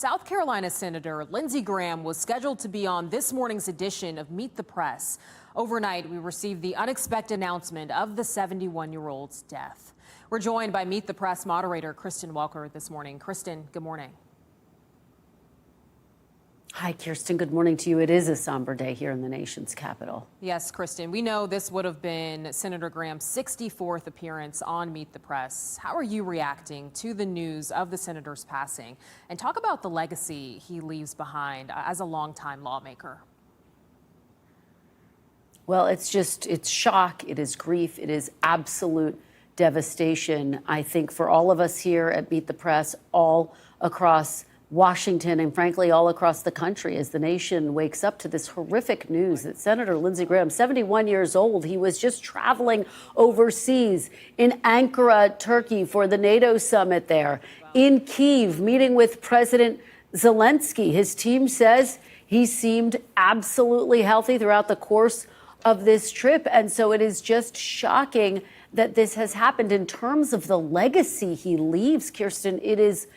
South Carolina Senator Lindsey Graham was scheduled to be on this morning's edition of Meet the Press. Overnight, we received the unexpected announcement of the 71-year-old's death. We're joined by Meet the Press moderator Kristen Walker this morning. Kristen, good morning. Hi, Kirsten. Good morning to you. It is a somber day here in the nation's capital. Yes, Kristen, we know this would have been Senator Graham's 64th appearance on Meet the Press. How are you reacting to the news of the senator's passing? And talk about the legacy he leaves behind as a longtime lawmaker. Well, it's shock, it is grief, it is absolute devastation, I think, for all of us here at Meet the Press, all across Washington and frankly all across the country as the nation wakes up to this horrific news that Senator Lindsey Graham, 71 years old, he was just traveling overseas in Ankara, Turkey for the NATO summit there, in Kyiv, meeting with President Zelensky. His team says he seemed absolutely healthy throughout the course of this trip. And so it is just shocking that this has happened. In terms of the legacy he leaves, Kirsten, it is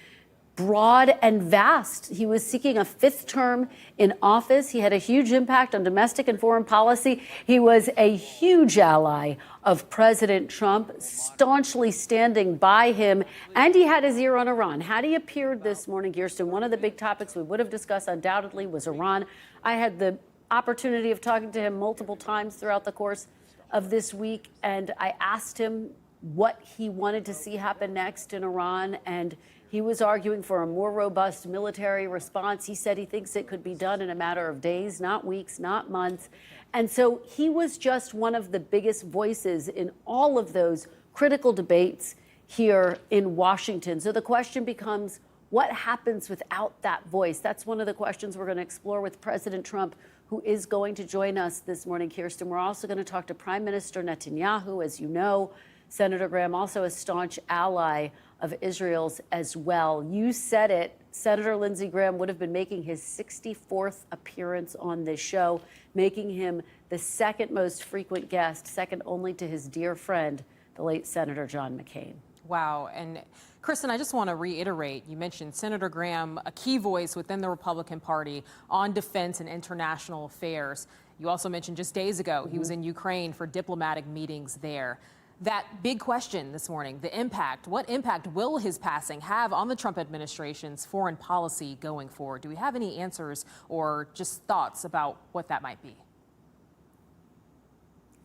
broad and vast. He was seeking a fifth term in office. He had a huge impact on domestic and foreign policy. He was a huge ally of President Trump, staunchly standing by him. And he had his ear on Iran. Had he appeared this morning, Kirsten, one of the big topics we would have discussed undoubtedly was Iran. I had the opportunity of talking to him multiple times throughout the course of this week, and I asked him what he wanted to see happen next in Iran, and he was arguing for a more robust military response. He said he thinks it could be done in a matter of days, not weeks, not months. And so he was just one of the biggest voices in all of those critical debates here in Washington. So the question becomes, what happens without that voice? That's one of the questions we're going to explore with President Trump, who is going to join us this morning, Kirsten. We're also going to talk to Prime Minister Netanyahu. As you know, Senator Graham, also a staunch ally of Israel's as well. You said it, Senator Lindsey Graham would have been making his 64th appearance on this show, making him the second most frequent guest, second only to his dear friend, the late Senator John McCain. Wow. And Kristen, I just want to reiterate, you mentioned Senator Graham, a key voice within the Republican Party on defense and international affairs. You also mentioned just days ago, he was in Ukraine for diplomatic meetings there. That big question this morning, the impact. What impact will his passing have on the Trump administration's foreign policy going forward? Do we have any answers or just thoughts about what that might be?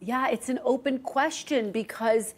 Yeah, it's an open question because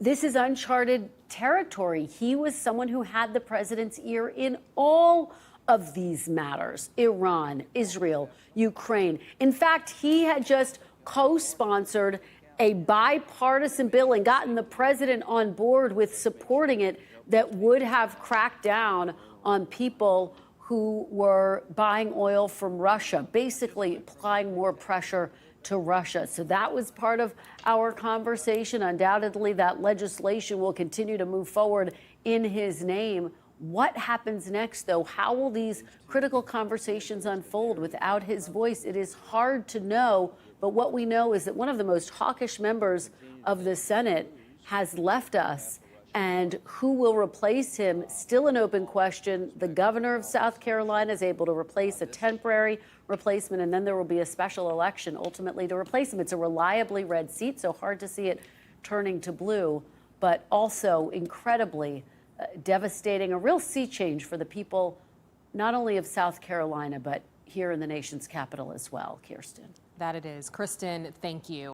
this is uncharted territory. He was someone who had the president's ear in all of these matters: Iran, Israel, Ukraine. In fact, he had just co-sponsored a bipartisan bill and gotten the president on board with supporting it that would have cracked down on people who were buying oil from Russia, basically applying more pressure to Russia. So that was part of our conversation. Undoubtedly, that legislation will continue to move forward in his name. What happens next, though? How will these critical conversations unfold without his voice? It is hard to know, but what we know is that one of the most hawkish members of the Senate has left us, and who will replace him, still an open question. The governor of South Carolina is able to replace a temporary replacement, and then there will be a special election ultimately to replace him. It's a reliably red seat, so hard to see it turning to blue, but also incredibly devastating, a real sea change for the people, not only of South Carolina, but here in the nation's capital as well, Kirsten. That it is. Kristen, thank you.